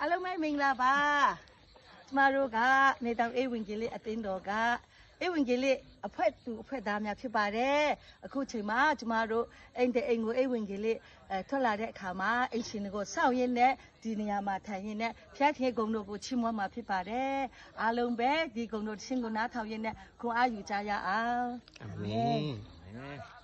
အားလုံးပဲမင်္ဂလာပါကျမတို့ကနေတောင်အေးဝင်ကြီးလေးအတင်းတော်ကအေးဝင်ကြီးလေးအဖွဲ့သူအဖွဲ့သားများဖြစ်ပါတယ်အခုချိန်မှာကျမတို့အိမ်တဲ့အိမ်ကိုအေးဝင်ကြီးလေးထွက်လာတဲ့အခါမှာအိမ်ရှင်တွေကိုစောင့်ရင်းနဲ့ဒီနေရာမှာထိုင်ရင်းနဲ့ဖျားခဲကုံတို့ကိုချီးမွမ်းမှာဖြစ်ပါတယ်အားလုံးပဲဒီကုံတို့ချင်းကိုနားထောင်ရင်းနဲ့ခွန်အားယူကြရအောင်အာမင်အမြဲ